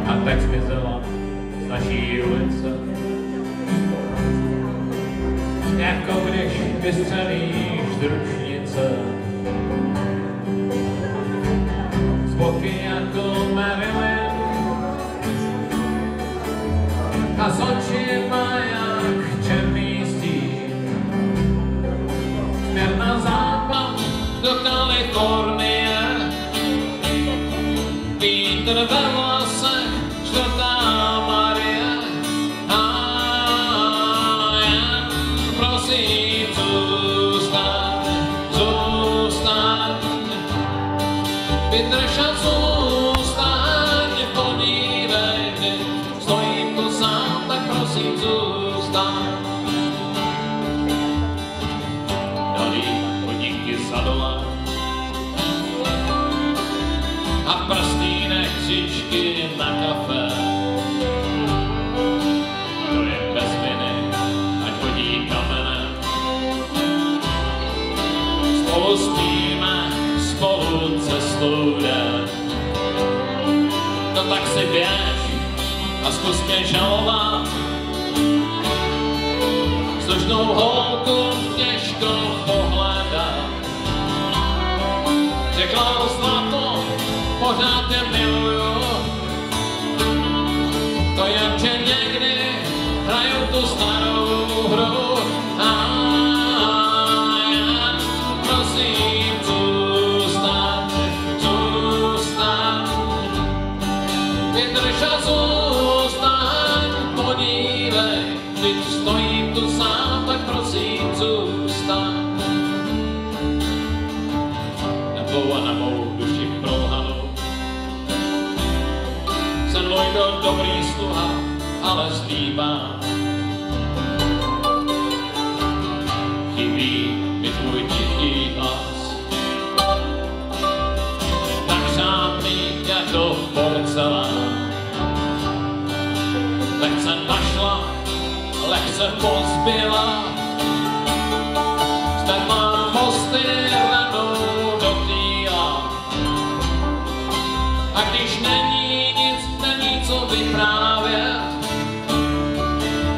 a tak zmizela z naší ulice. Jako když vystřelíš z ručnice, z boky jako Marilyn a z očima jak černý stín. Směr na západ do Kalifornie, vítr ve vlasech, čtvrtá Marie. A jen prosím zůstaň, zůstaň, vydrž a zůstaň, podívej mě, stojím tu sám, tak prosím zůstaň. Dalí chodníky za dolem a prstýnek křičky na kafe. To je bez viny, ať chodí kamenem. Spolu spíme, spolu cestou jdem. No tak si běž a zkus mě žalovat. Slušnou holku těžko pohledat. Řekla zlato, pořád tě miluju. To jen, že někdy hraju tu starou hru. A jen prosím zůstaň, zůstaň, vydrž a zůstaň, podívej, když stojím tu sám, tak prosím zůstaň. Nebo na mou duši prolhanou se mnou byl dobrý sluha, ale zlý pán. Chybí mi tvůj tichý hlas, tak řádný jako porcelán. Lehce našla, lehce pozbyla, strhla mosty ranou do týla. A když není nic, není co vyprávět,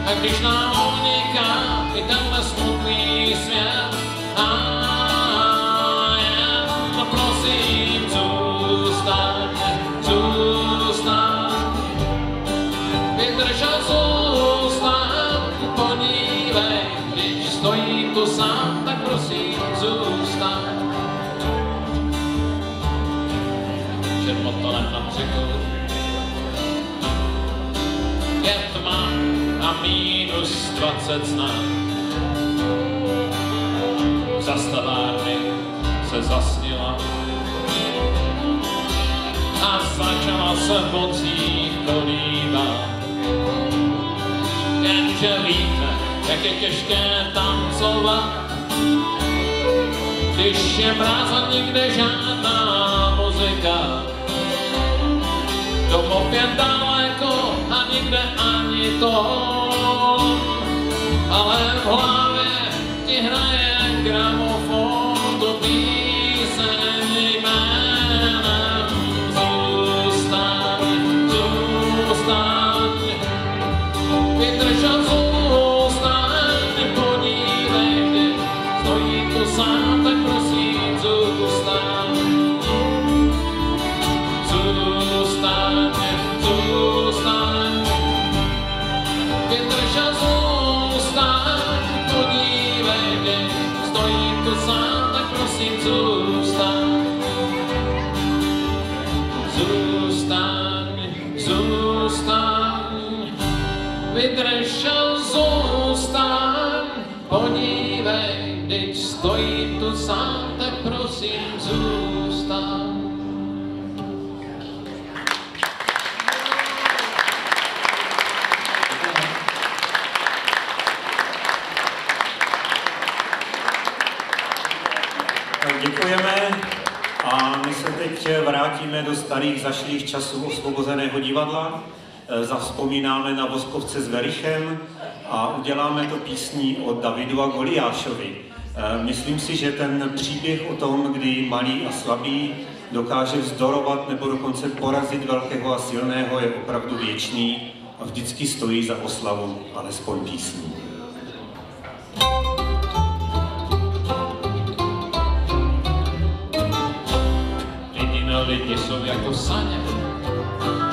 a když nám uniká i tenhle smutný svět, a jen prosím zůstaň, zůstaň, vydrž a zůstaň, podívej, když stojím tu sám, tak prosím zůstaň. Před motorem na břehu je tma a -20 znak. Za stavárny se zasnila a začala se v mocích kolíbat. Jenže víte, jak je těžké tancovat, když je mráz a nikde žádná muzika. Domov je daleko a nikde ani tón, ale v hlavě ti hraje gramofon tu píseň jménem zůstaň, zůstaň, vydrž a zůstaň, podívej, kdy stojí tu sám, tak prosím zůstaň. Zůstaň, zůstaň, vydrž a zůstaň, podívej, kdy stojím tu sám, tak prosím zůstaň. Zůstaň, zůstaň, vydrž a zůstaň, podívej, když stojím tu sám, tak prosím zůstaň. Děkujeme a my se teď vrátíme do starých zašlých časů Osvobozeného divadla. Zavzpomínáme na Voskovce s Verichem a uděláme to písní o Davidu a Goliášovi. Myslím si, že ten příběh o tom, kdy malí a slabí dokáže vzdorovat nebo dokonce porazit velkého a silného, je opravdu věčný a vždycky stojí za oslavu alespoň písní. Lidi jsou jako saně,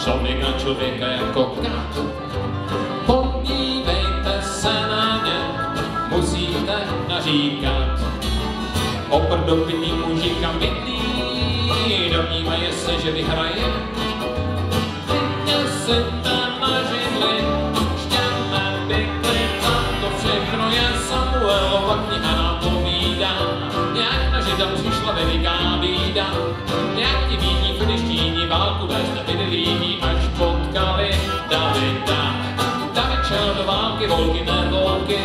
člověk na člověka jako kat. Podívejte se na ně, musíte naříkat. Oprdopitý mužíka bydlí, domnívají se, že vyhraje. Vidě si tam na židli, šťavné bykly, a to všechno je Samuelova kniha nám povídá. Jak na židem přišla veliká bída, jak ti bídní filištíni válku vést nebydlí, až potkali Davida. David šel do války, volky ne volky,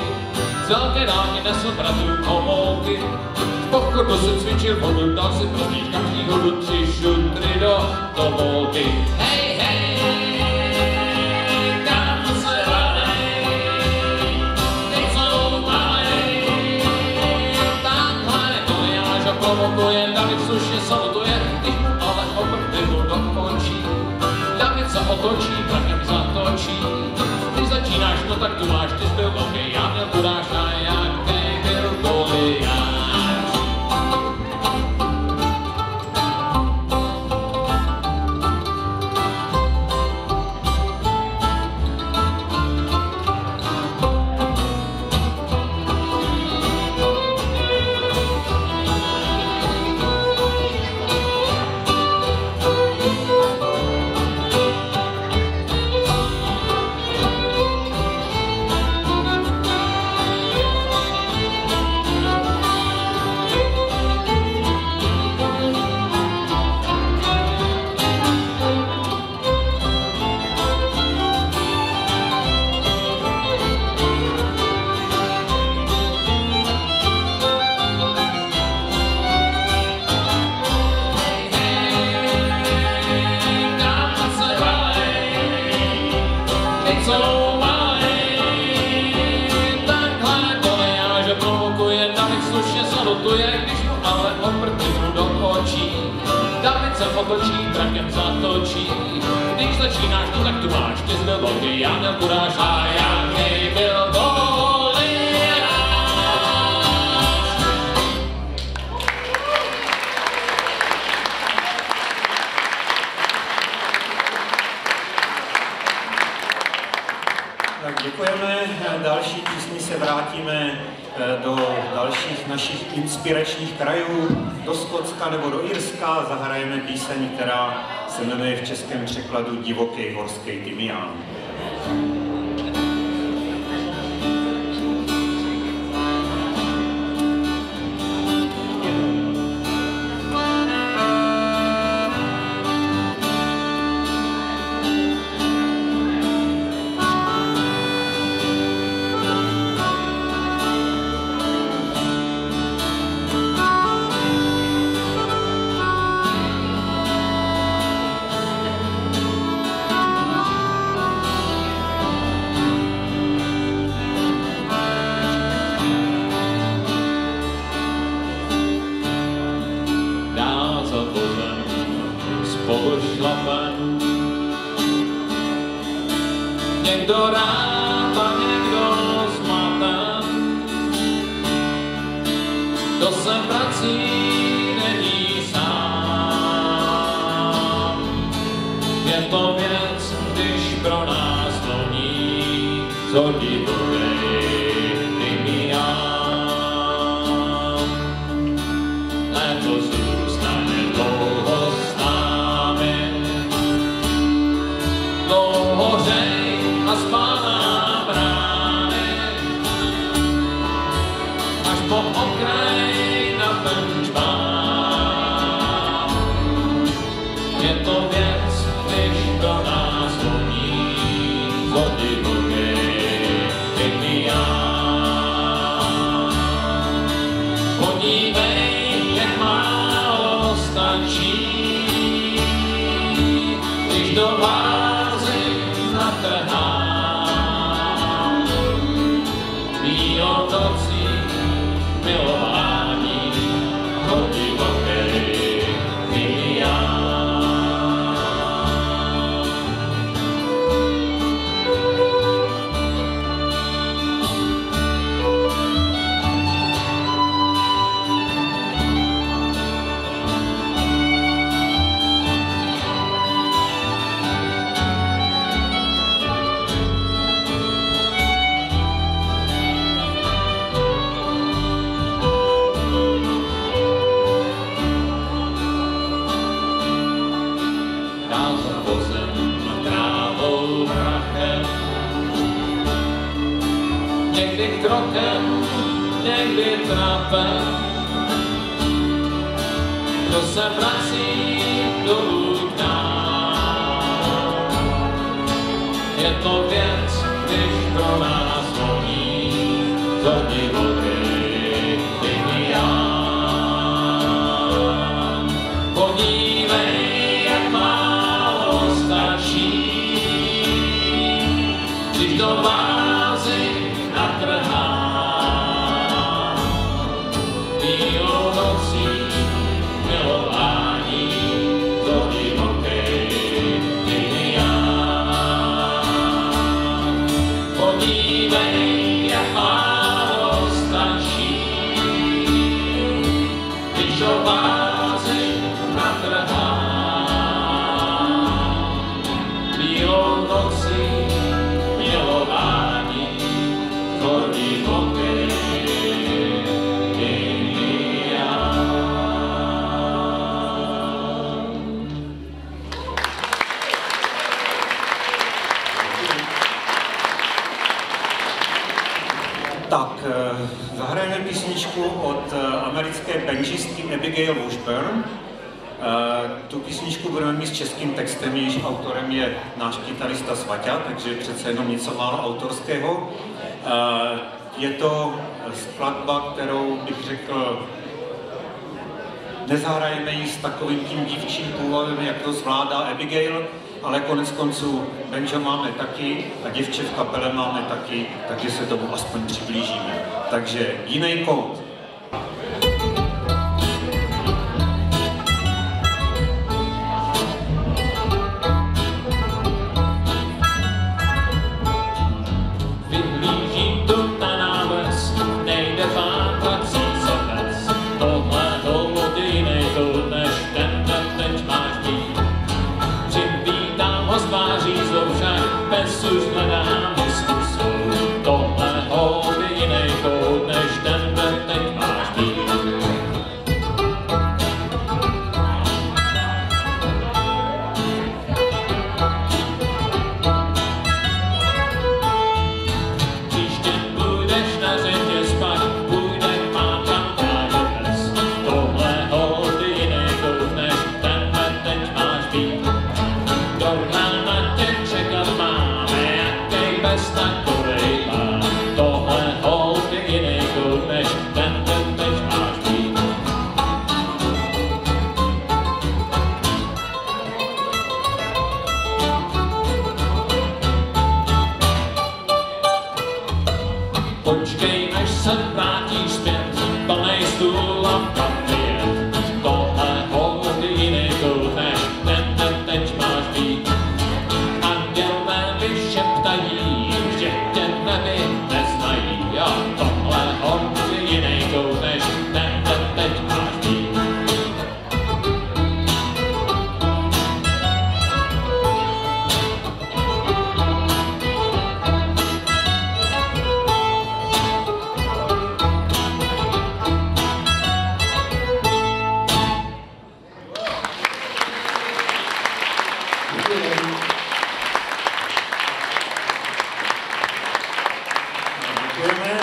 z velké dálky nesl bratrům homolky. V pochodu se cvičil, vodu dal si prostě každý hodu 3 šutry do volky. Hej, hej, kam se valej, teď jsou malej, takhle to já, že provokuje, David slušně salutuje, když mu ale obrty mu do očí. David se otočí, trakem zatočí, když začínáš, no tak tu máš, ty zbyl velký, já měl kuráž a jaký byl Goliáš. Otočí, trakem zatočí. Když začínáš, no tak tu máš, ty zbyl velký, já měl kuráž a jaký byl Goliáš. Tak děkujeme. Další písni se vrátíme do dalších našich inspiračních krajů, do Skotska nebo do Irska. Zahrajeme píseň, která se jmenuje v českém překladu Divoký horský tymián. Někdo rád a někdo zmaten, kdo se vrací, není sám. Je to věc, když pro nás voní zodivovej tymián. Léto zůstane dlouho s námi, dlouho řej a spáná brány, až po okraj na Benčbán. Je to věc, když pro nás voní zodivovej tymián. Podívej, jak málo stačí, když do vázy natrhám. Ví o tocí milování, zodivovej tymián. někdy krokem, někdy trapem. Kdo se vrací dolů k nám, je to věc, když pro nás voní zorní vody Indián. Podívej, jak málo stačí, když do vázy natrhá bílou nocí milování zorní vody Indián. Podívej, jak málo stačí, když do vázy natrhá bílou nocí milování zorní vody Indián. Tak, zahrajeme písničku od americké benžistky Abigail Washburn. Tu písničku budeme mít s českým textem, jejíž autorem je náš kytarista Svaťa, takže přece jenom něco málo autorského. Je to skladba, kterou bych řekl, nezahrajeme ji s takovým tím dívčím původem, jak to zvládá Abigail, ale konec konců Benjo máme taky a děvče v kapele máme taky, takže se tomu aspoň přiblížíme. Takže jiný kout. Vyhlížím tu na náves, nejde pátrat si srdec. Tohle hout jiný kout, než ten teď máš být. Přivítám ho s tváří zlou, však bez už hledám diskusou. Tohle hout jiný kout, než ten teď máš být. Příště budeš na řetě spát, půjde pátrat právě dnes. Tohle hout jiný kout, než ten teď máš být. Doufám na tě čekat máme, jaký bez takovej pán. Tohle hout jiný kout, než ten teď máš být. Počkej, než se vrátíš zpět, plnej stůl a kafě. Tohle hout jiný kout, než ten teď máš být. Andělé vyšeptají, že tě neby neznají. Jo, tohle hout jiný kout, než ten teď máš být. Děkujeme.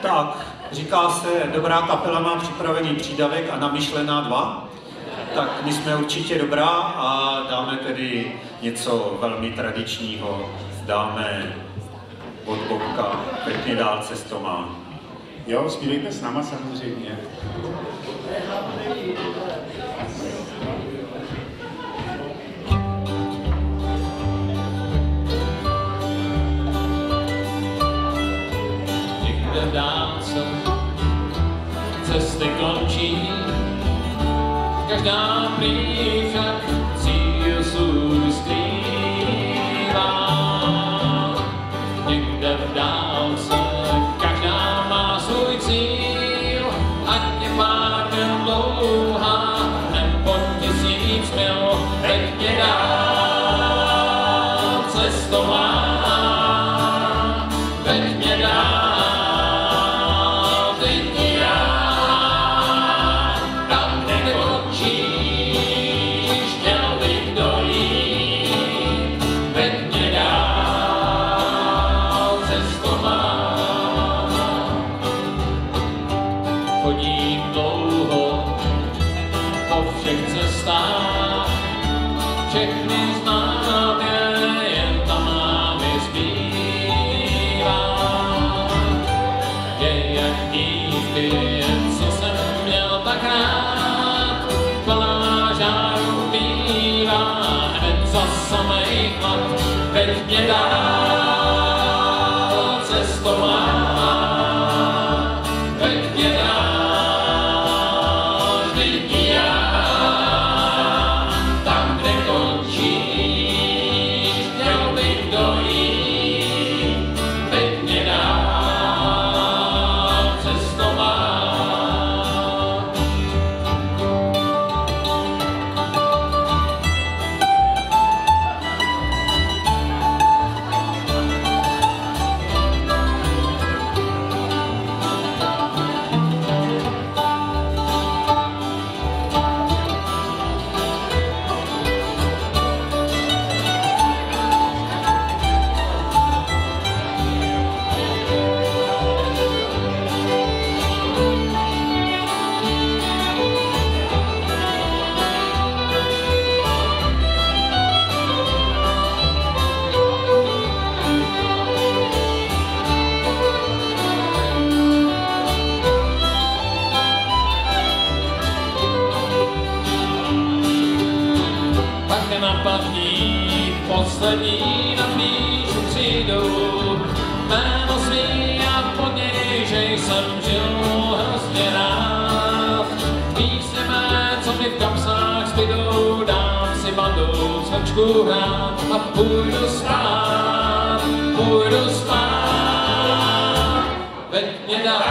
Tak, říká se, dobrá kapela má připravený přídavek a namyšlená 2. Tak my jsme určitě dobrá a dáme tedy něco velmi tradičního. Dáme od Bobka Pěkně dál cesto má. Jo, zpívejte s náma samozřejmě. Někde v dálce cesty končí, každá prý však cíl svůj skrývá. Někde v dálce každá má svůj cíl, ať je pár mil dlouhá, nebo 1000 mil, teď mě dál cesto má. Teď mě dál, teď já, tam nekončí. chodím dlouho po všech cestách, všechny znám, jen tam mi zbývá. Je jak dívky, jen co jsem měl tak rád, plná žáru bývá, hned za samej chlad, teď mě dál cestová. Poslední napíšu přijdou jméno svý a pod něj, že jsem žil hrozně rád. Písně mé, co mi v kapsách zbydou, dám si bandou svrčku hrát a půjdu spát, veď mě dál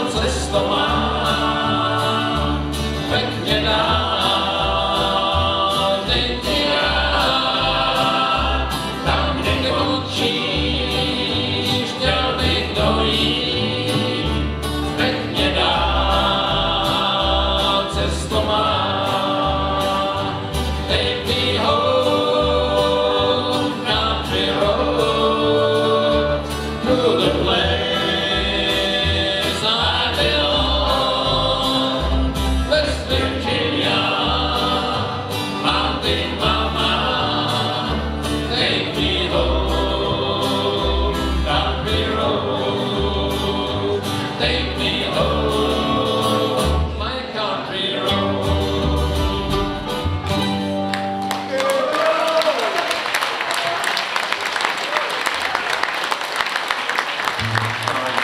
cestová, veď mě dál.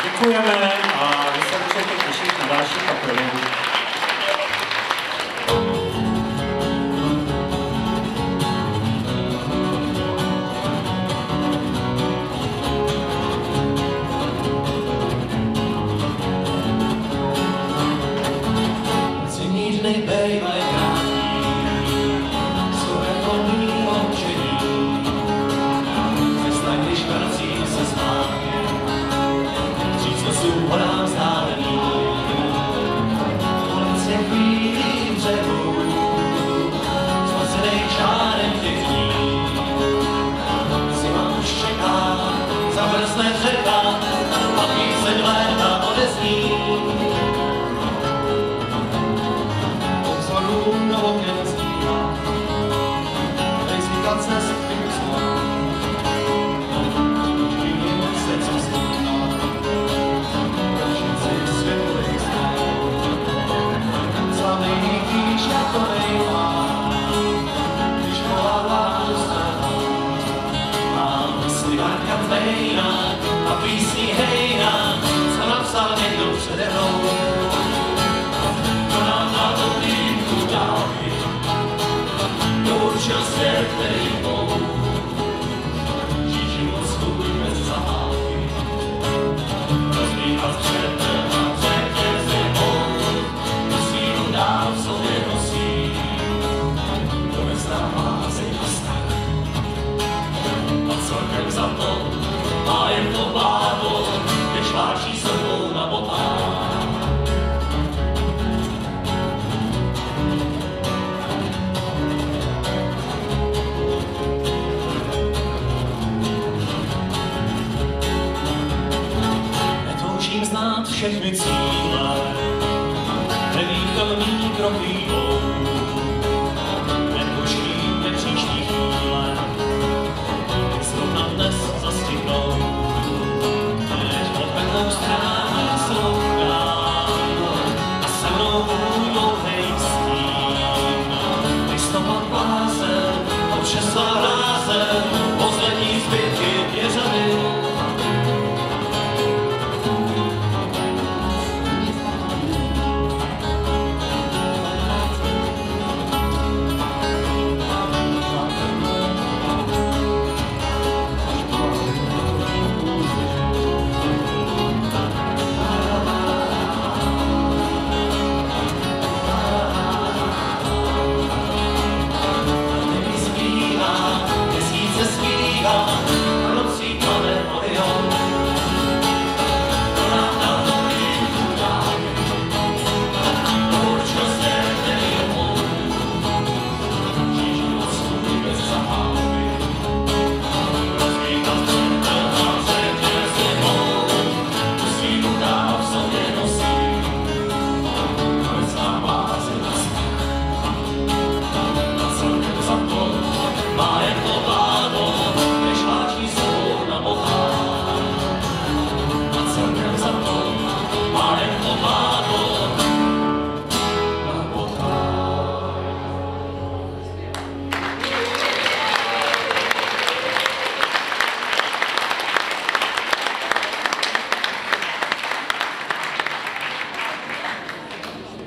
Děkujeme a vy se můžete těšit na další kapely. Zimní dny bejvaj krátký, jsou jako mý očení. Cesta, když vracím se zpátky, jsou horám vzdálený. Ulice chvílí břehů, zmazenej čárem těch dní. Zima už čeká, zamrzne řeka a píseň léta odezní. Obzorům do oken zbývá, nejzvykat se s tvým snem. Vím se, co vzniká, to nejmá, když volává do sna. Mám mysli Marka Twaina a písní hejna, co napsal někdo přede mnou. To nám na to výjimku dálky, to určil svět, který mou. Žít život svůj bez zahálky, rozbíhat před a před zimou. Sílu dál v sobě nosí, to neznává a strach. A celkem za to má jen to bláto, když váčí sebou na botách. Netoužím znát znát všechny cíle, nevítelný kroky jdou, netuším nepříští chvíle, zrovna dnes zastihnou, než pod peklou strání slouchám a se mnou dlouhej stín. Listopad blázen, otřesla rázem, poslední zbytky měřady.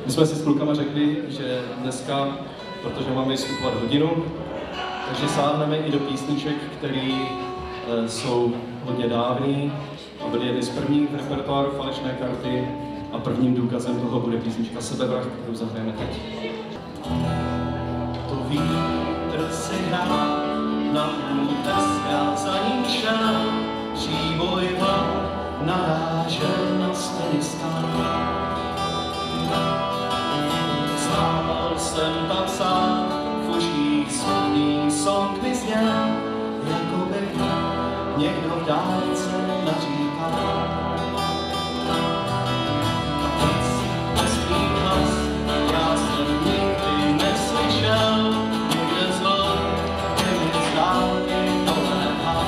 My jsme si s klukama řekli, že dneska, protože máme vystupovat hodinu, takže sáhneme i do písniček, které jsou hodně dávný a byly jedny z prvních v repertoáru Falešné karty a prvním důkazem toho bude písnička Sebevražd, kterou zahrajeme teď. To vítr si hrá na úteska za ním šel, příboj vám narážel na Afghánistán. Stál jsem tam sám, v očích smutný song mi zněl, jako by někdo v dálce naříkal. Hezký hlas, já jsem nikdy neslyšel, někde zlo, je mi z dálky doléhá.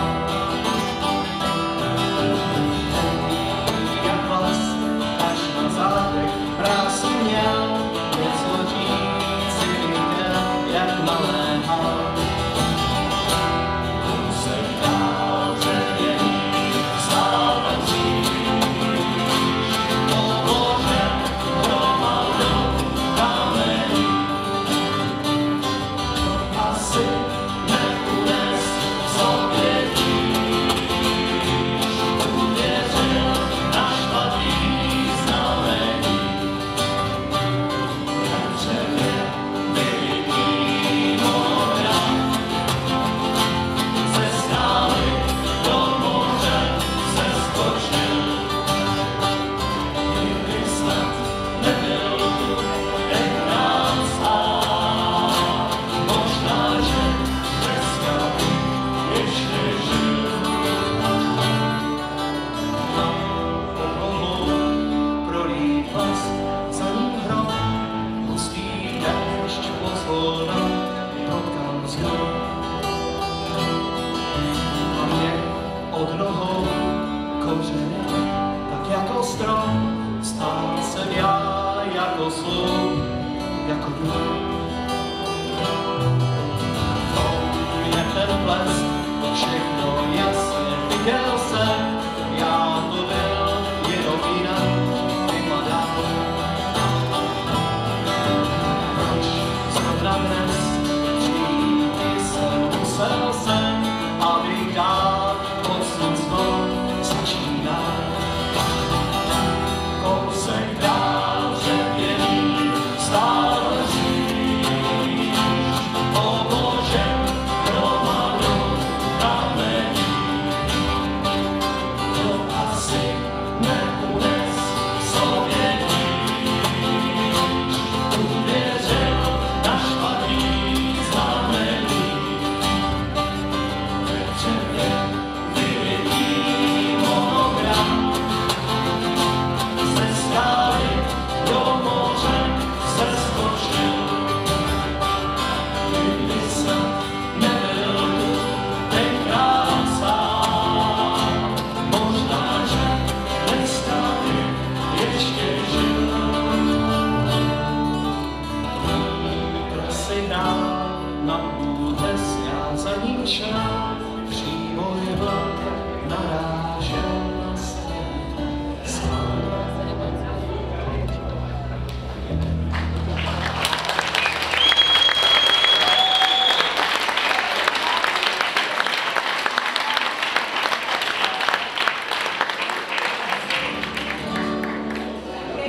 Jak hlas, až na zádech práci měl, něco říct si viděl, jak naléhá. Kousek dál před něj stál Paříž, pobořen hromadou kamení. Asi neunes v sobě tíž, uvěřil na špatný znamení. Dřevě vylitý mora, ze skály do moře se skočil. Nikdy snad nebyl tu, jen nám sám. Možná, že dneska ještě žil. Na pokohu prolít les, za ním hrob, hustý déšť pozvolna dotkal zem. A mě od nohou kořeny, tak jako strom, stál jsem já jako sloup, jako duch. V tom je ten blesk, všechno jasně viděl jsem, já to byl jenom jinak vypadal. Proč zrovna dnes přijít jsem musel sem, abych dál odsud znovu začínal. Kousek dál před něj stál Paříž, pobořen hromadou kamení.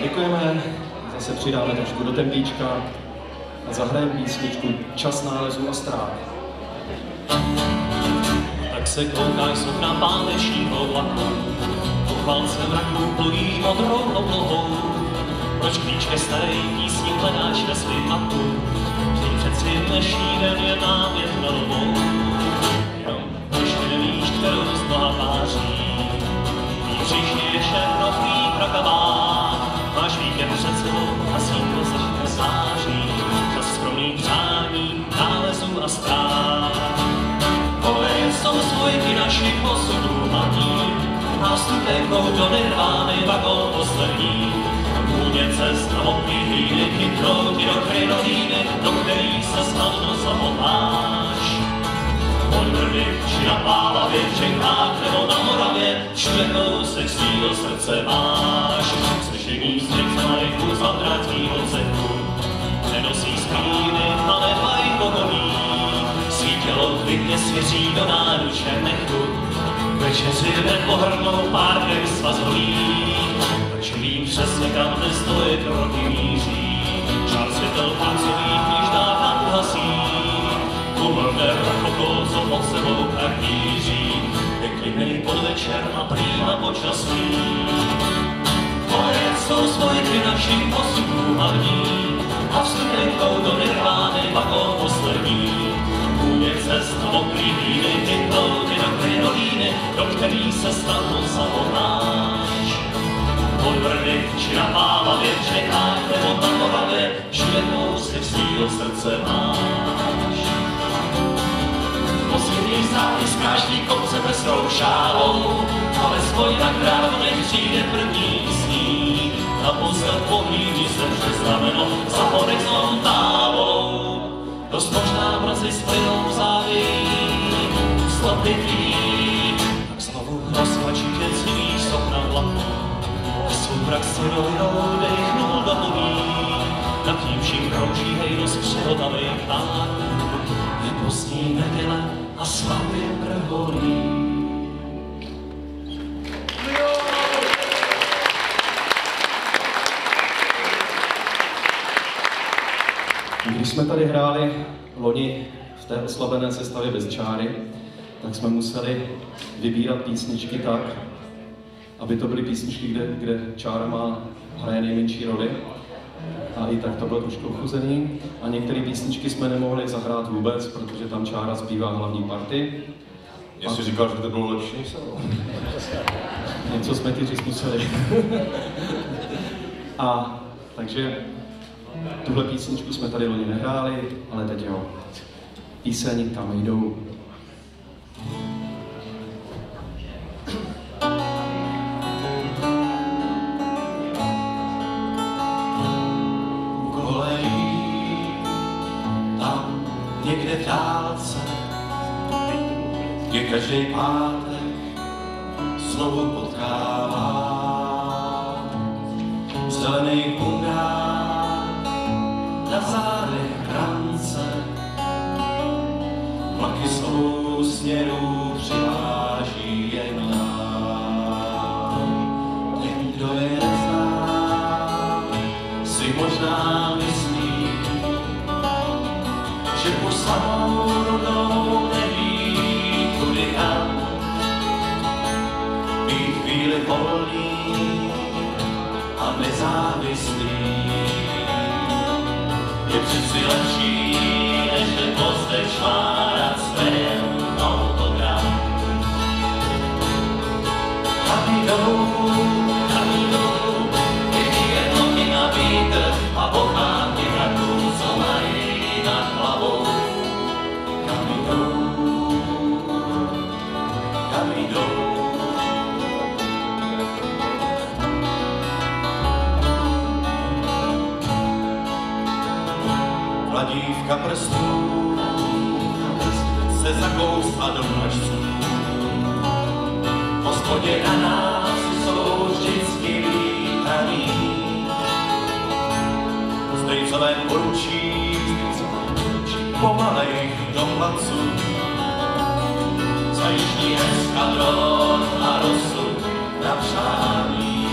Děkujeme, zase přidáme trošku do tempíčka a zahrajeme písničku Čas nálezu a ztrát. Tak se koukáš z okna pátečního vlaku, pochvalce mraků plují modrou oblohou. Proč klíčke starý písní hledáš ve svým maku? Vždyť přeci dnešní den je nám jen novou. Jenom ještě nevíš, kterou z mnoha tváří. Tvý příště je všechno tvý prakavá. Máš víkend před sebou a svítlo začne září. Čas skromných přání, nálezů a ztrát. Koleje jsou spojky našich osudů hlavní a vstupenkou do nirvány vagón poslední. Půdě cest a mokrý hlíny, chytrou ti do krynovíny, do který se snadno zamotáš. Od Brdy či na Pálavě, v Čechách nebo na Moravě, všude kousek svýho srdce máš. Slyšení střih z majku zatratí od zeku, nenosí skrýny a nemají pohodlí. Svý tělo klidně svěří do náruče nechu, večeři nepohrnou pár dech svazolí. Takže vím přesně, kam dnes tvoje kroky míří. Žár světel v koncových knižnách a uhasí. Umrne rokoko, co pod sebou praktíří. Je klidnej podvečer a prýma počasí. Koleje jsou spojky našich osudů hlavní a vstupenkou do nirvány vagón poslední. Půdě cest a mokrý hlíny, chytrou ti do krynovíny, do který se snadno zamotáš. Od Brdy či na Pálavě, v Čechách nebo na Moravě, všude kousek svýho srdce máš. Poslední záhy zkáždí kopce pestrou šálou, alespoň tak ráno nech přijde první sníh. Naposled pohlídni se přes rameno za horizontálou. Dost možná brzy splynou závějí, stopy tvý, tak znovu rozpačí tě civý sokna vlaku. Soubrak si rovinou dechnul do mluví, nad tím vším krouží hejnos přehotavej ptáků. Je pozdní neděle a slavě vrholí. Když jsme tady hráli loni v té oslabené sestavě bez čáry, tak jsme museli vybírat písničky tak, aby to byly písničky, kde čára hraje nejmenší roli. A i tak to bylo trošku ochuzený. A některé písničky jsme nemohli zahrát vůbec, protože tam čára zpívá hlavní party. Já si říkal, že to bylo lepší než Něco jsme ti říct museli. A takže tuhle písničku jsme tady loni nehráli, ale teď jo. Píseň Kam jdou. Někde v dálce je každý pátek znovu potkává. Zelený kundák na zádech krance, vlaky z obou směrů přiváží jen nám. Ten, kdo je nezná, si možná myslí, že už samou rodnou neví, kudy kam. Být chvíli volný a nezávislý je přeci lepší, než nepozdej švárat sven autogram. Kam jdou, je jednotky na vítr a pochánky mraků, co mají nad hlavou. Kam jdou. Kladívka prstů se zakousla do mračců. Hospodě na nás jsou vždycky vítaný. Strýcové poručí pomalej do placu. Za jižní eskadron a rozsud na přání.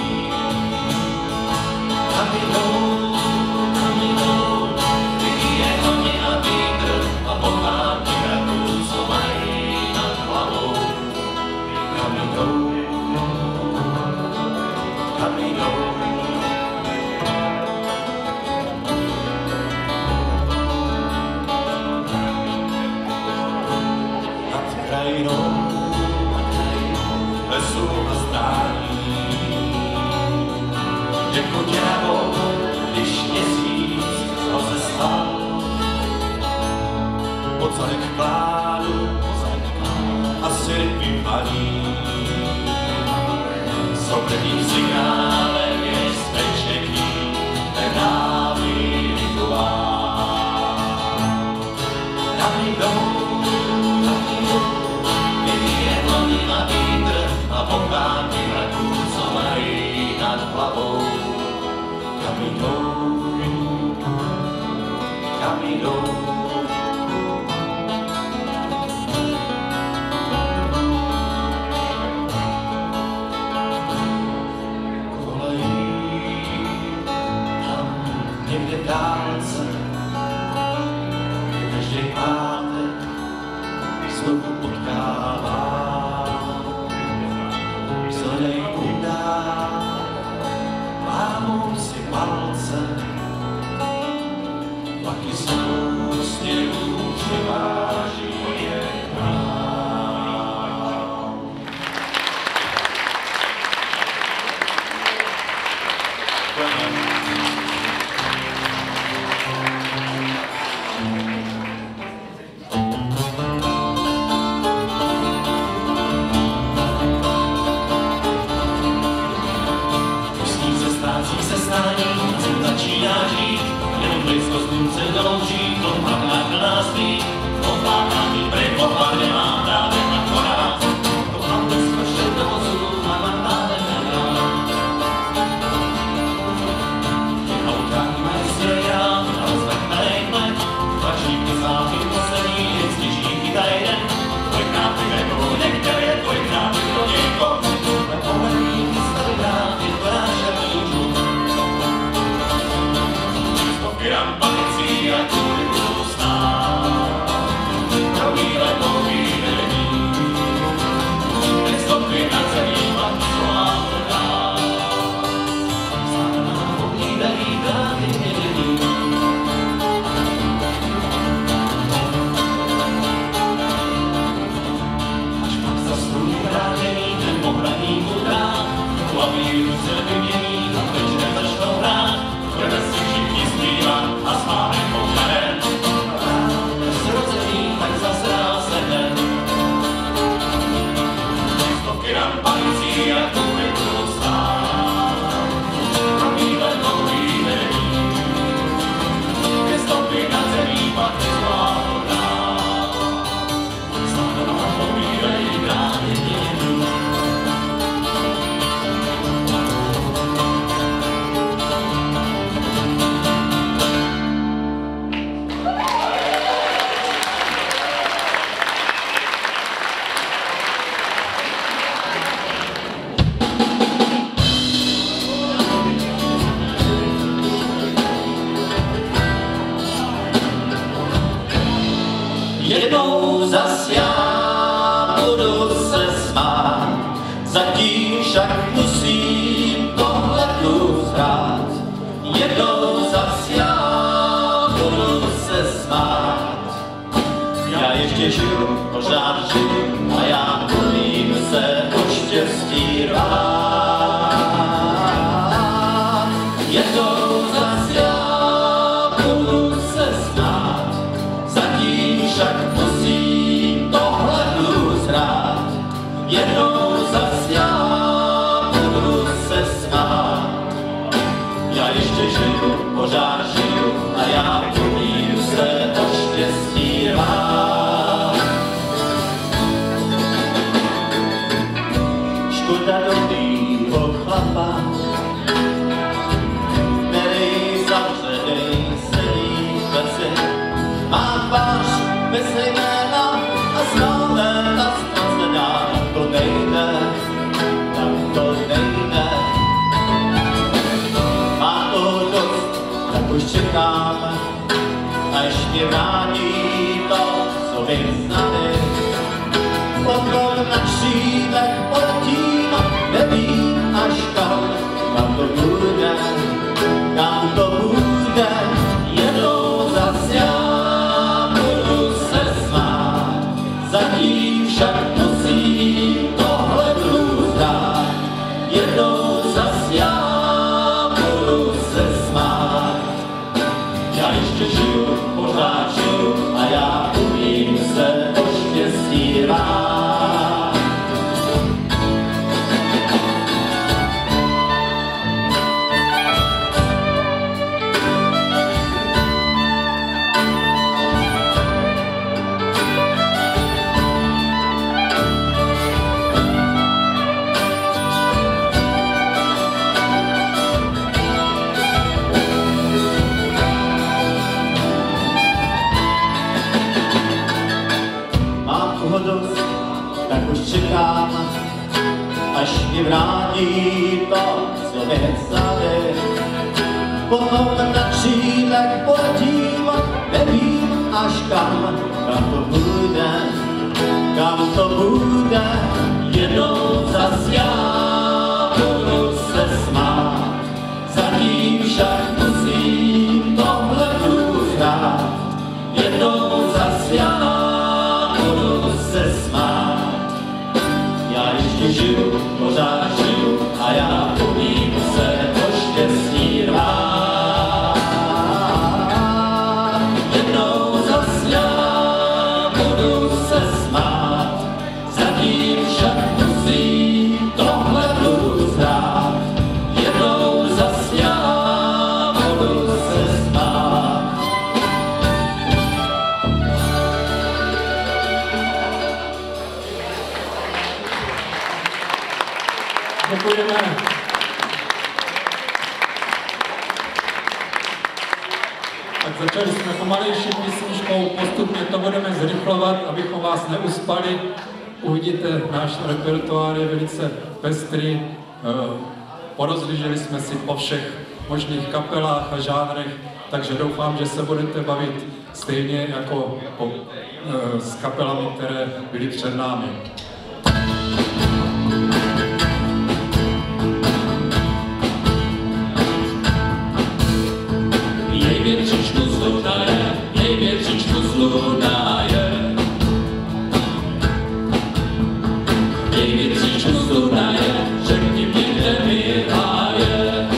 Jednou zas já budu se smát, zatím však musím pohledu zhrát. Jednou zas já budu se smát, já ještě žiju, pořád žiju a já umím se o štěstí rvát. Jednou zas já budu se smát, zatím však musím pohledu zhrát. Jednou zas já budu se smát, já ještě žiju, pořád žiju a já umím se o štěstí rvát. Škoda dobrýho chlapa, který zavřenej sedí v kleci, má tvář bez jména a známe na ztracená. To nejde, tak to nejde. Má to mě vrátí to, co vyznali. Potom na křídlech poletím, nevím až kam to bude, kam to bude. Jednou zas já budu se smát, zatím však musím tohle blues dát. Jednou zas já budu se smát, já ještě žiju, pořád žiju a já umím se o štěstí rát. Tak už čekám, až mi vrátí to, co mi vzali. Potom na křídlech poletím, nevím až kam to bude, kam to bude. Jednou zas já budu se smát, zatím však musím tohle blues hrát. Jednou zas já se smát, já ještě žiju, pořád žiju a já umím se o štěstí rvát. Jednou zas já budu se smát, zatím však musím tohle blues hrát. Jednou zas já budu se smát. Děkujeme. Tak začali jsme pomalejší písničkou, postupně to budeme zrychlovat, abychom vás neuspali. Uvidíte, náš repertoár je velice pestrý. Porozlíželi jsme si po všech možných kapelách a žánrech, takže doufám, že se budete bavit stejně jako s kapelami, které byly před námi. Většičku slunaje, jej většičku slunaje. Jej většičku slunaje, řekni mi, kde mi hraje.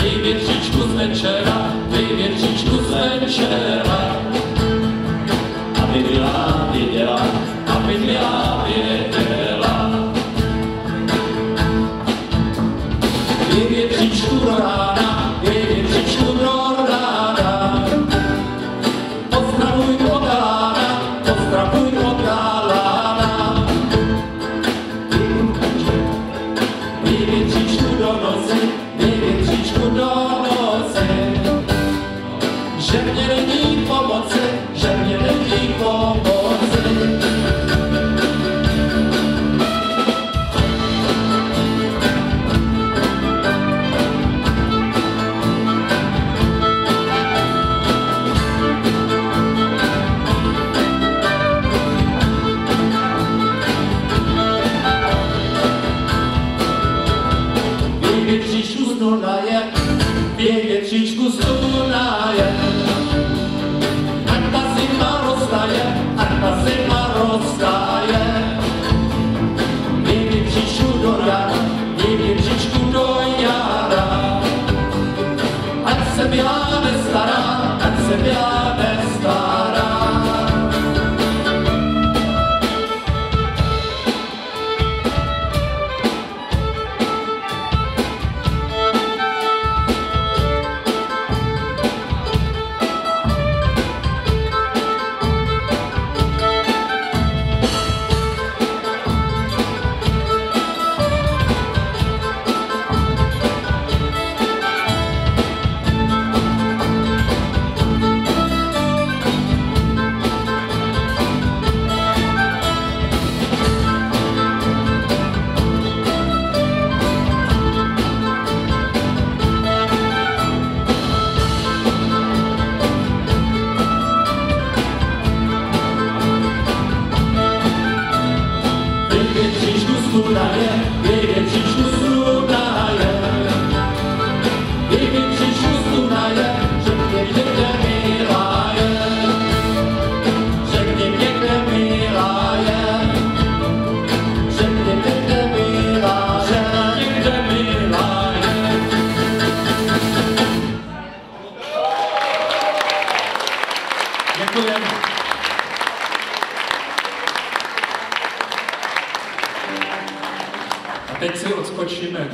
Jej většičku z večera, jej většičku z večera. Aby byla viděla, aby byla věděla. Jej většičku do rána, jej většičku do rána. Pozdravuj Bohána, pozdravuj Bohána. Jej většičku do noci, jej většičku do noci. Že mě není pomoci, že mě není pomoci. Většičku slunaje, ať ta zima roztaje, ať ta zima roztaje. Většičku do jara, většičku do jara. Ať se milá nestará, ať se milá nestará.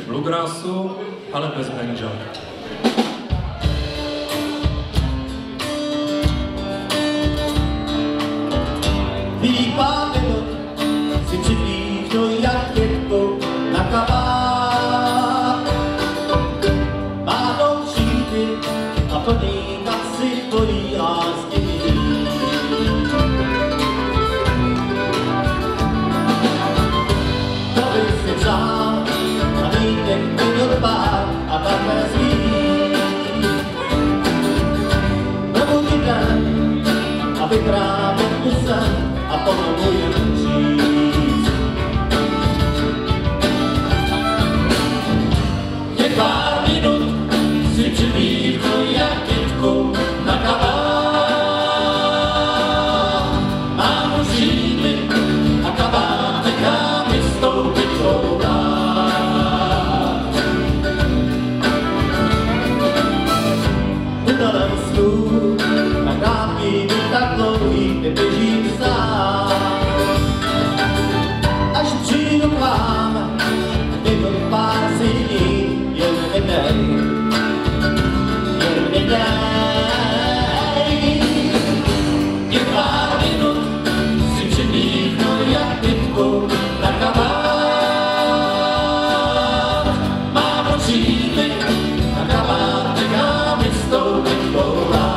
bluegrassu, ale bez banjo. Pár minut si připíchnu jakétko na kabát. Mádou šípy a plný kapsy tvojí lásky. To by si přál na výtek minut pár a takhle zlý. Probudí den a vyprávět kusem a pomalu jen říct. Je pár minut si připíchnu jakitku na kabát. Mám už žídly a kabát nechá mi stoupit tvou rád. Tunelem snů a krátký být tak dlouhý, kde běžím sám. Až přijdu k vám, tyto pár si dní, jen mi dej. Je pár minut si připíchnu jakitku na kabát. Mám očíly a kabát nechá mi stoupit tvou rád.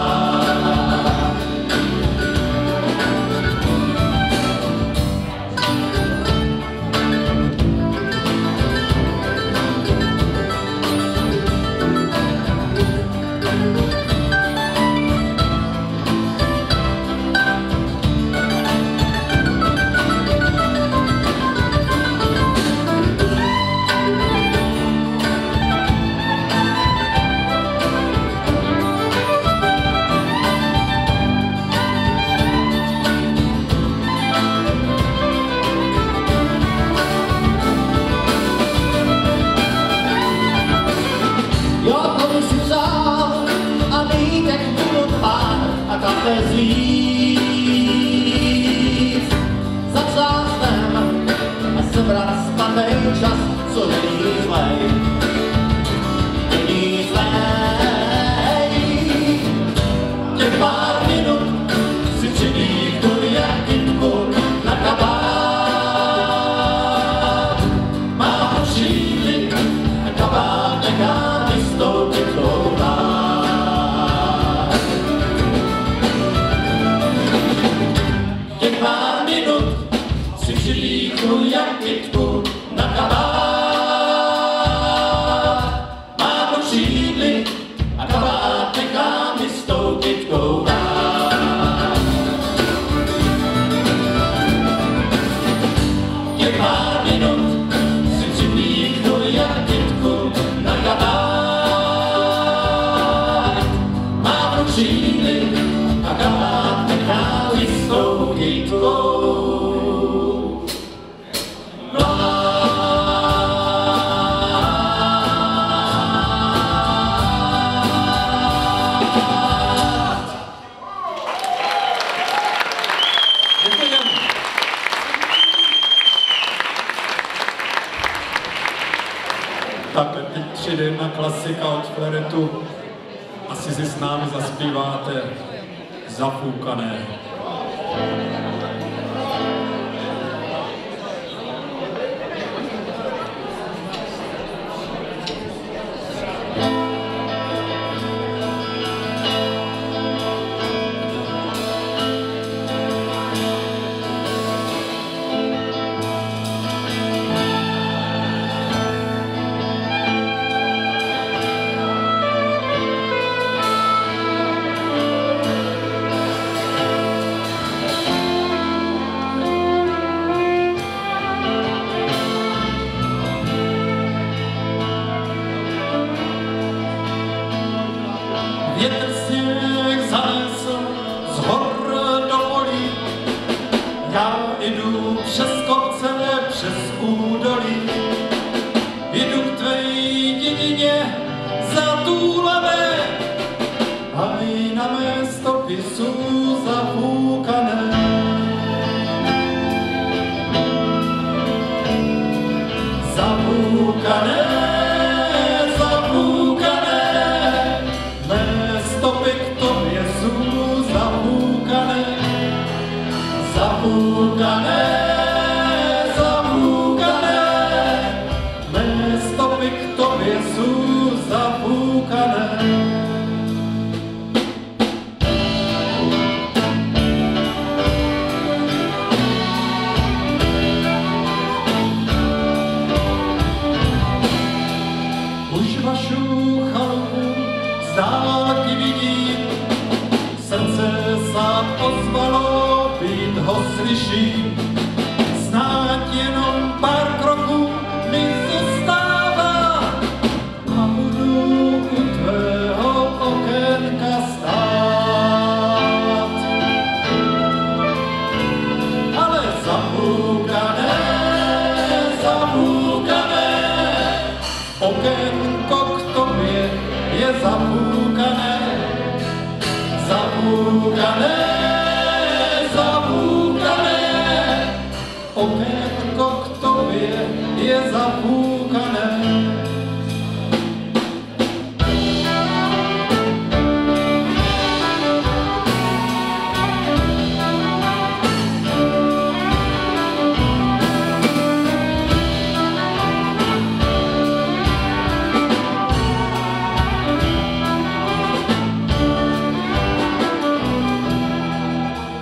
Čas, co není zlej, není zlej. Těch pár minut si připíchnu jakitku na kabát. Mám šídly a kabát nechá mi stoupit tvou rád. Těch pár minut si připíchnu jakitku na kabát. Mám šídly a kabát nechá mi stoupit tvou rád. Je pár minut si připíchnu jakitku na kabát. Mám šídly a kabát nechá mi stoupit tvou rád. Tak teď přijde jedna klasika od Fleretu. Asi si s námi zaspíváte Zafoukané. Větr sněh zanesl z hor do polí. Já jdu přes kopce, přes údolí. Jdu k tvé dědině zatúlené a i na mé stopy jsou zafoukané. Zafoukané. sú zapúkané. Už vašu chalupu z dálky vidím, srdce sa ozvalo, byt ho slyším. Snáď jenom pár kroků mi zůstává a budu u tvého okénka stát. Ale zapúkané, zapúkané, okénko k tobě je zapúkané. Zapúkané, zapúkané, okénko k tobě je zapúkané.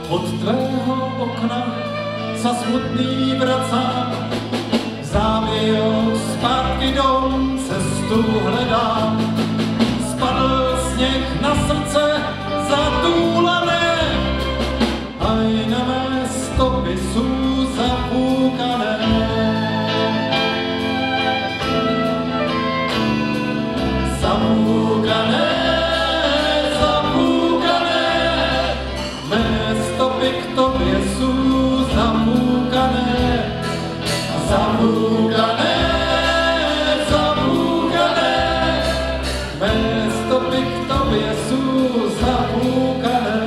Od tvého okna sa smutný vracám, závěl zpátky dom, cestu hledám. Spadl sněh na srdce zatúlané, aj na mé stopy sú zapúkané. Zapúkané, zapúkané, mé stopy k tobě sú zapúkané. Zapúkané, zapúkané, mé stopy k tobě sú zapúkané.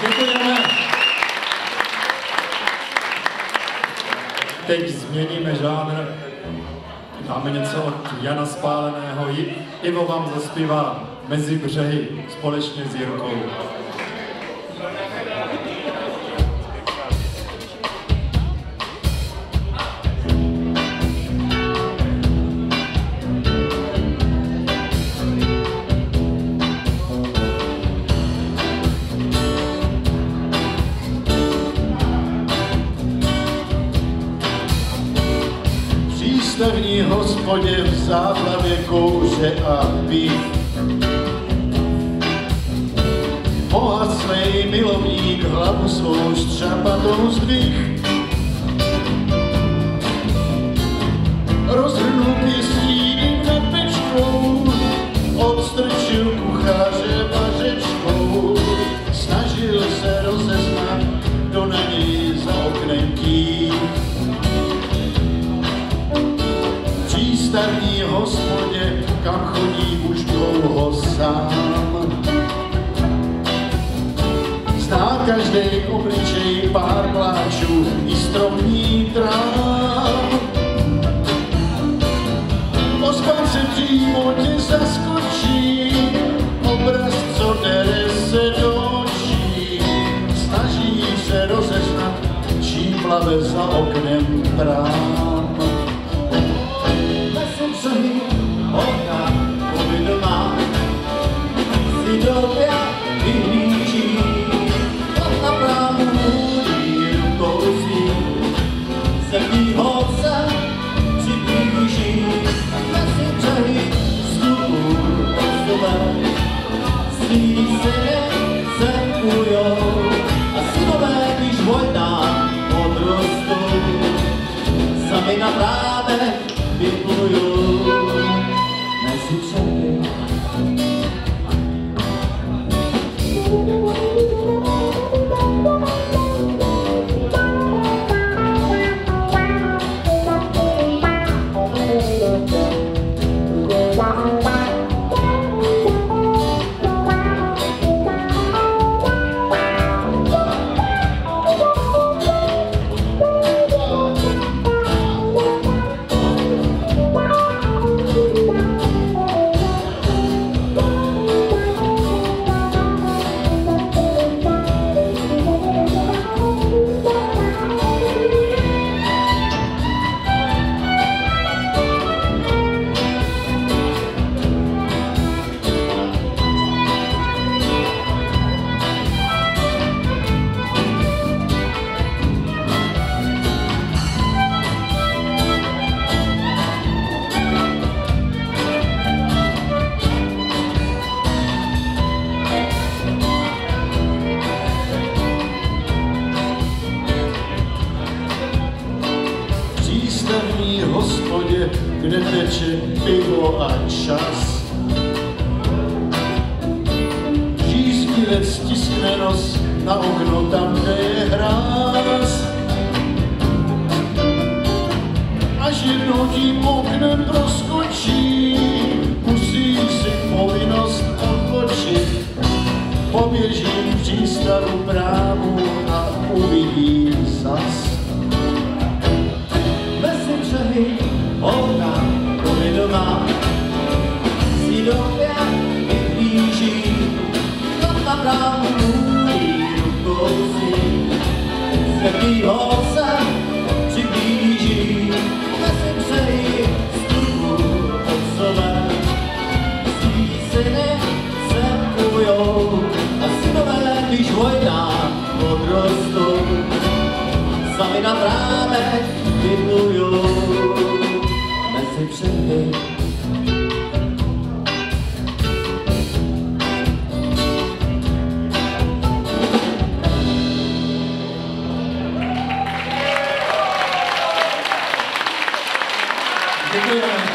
Děkujeme. Teď změníme žánr. Dáme něco od Jana Spáleného. Ivo vám zaspívá Mezi břehy společně s Jirkou. Přístavní hospodě v záplavě kouře a piv. Pohasnej milovník hlavu svou střapatou zdvih. Rozhrnutý stíny tepečkou odstrčil kuchaře vařečkou. Snažil se rozeznat, kdo na něj za oknem tí. Přístavní hospodě, kam chodí už dlouho sám. Zná každej obličej pár pláčů i stromní tráv. Ospance přímo tě zaskočí, obraz, co dere se do očí. Snaží se rozeznat, čí plave za oknem trám. Břehy, okna, povědomá, si době vyhlíží, okna právu rukou svým, zemní holce přiblíží, mezi břehy vstupu osové, svý syny se ujou, a synové, když vojna odrostou. přístavní hospodě, kde teče pivo a čas. Příznivec tiskne nos na okno tam, kde je hráz. Až jednou tím oknem proskočí, musí si povinnost odločit. Poběží v přístavu právu a uvidí zas. Mezi břehy holka doma si do pět vyblíží. Na bránu rukou si světlý holce přiblíží. Mezi břehy stupu od sebe svý syny se ujou. A synové, když vojna odrostou, sami na bránek vyplujou. Mezi břehy Děkujeme.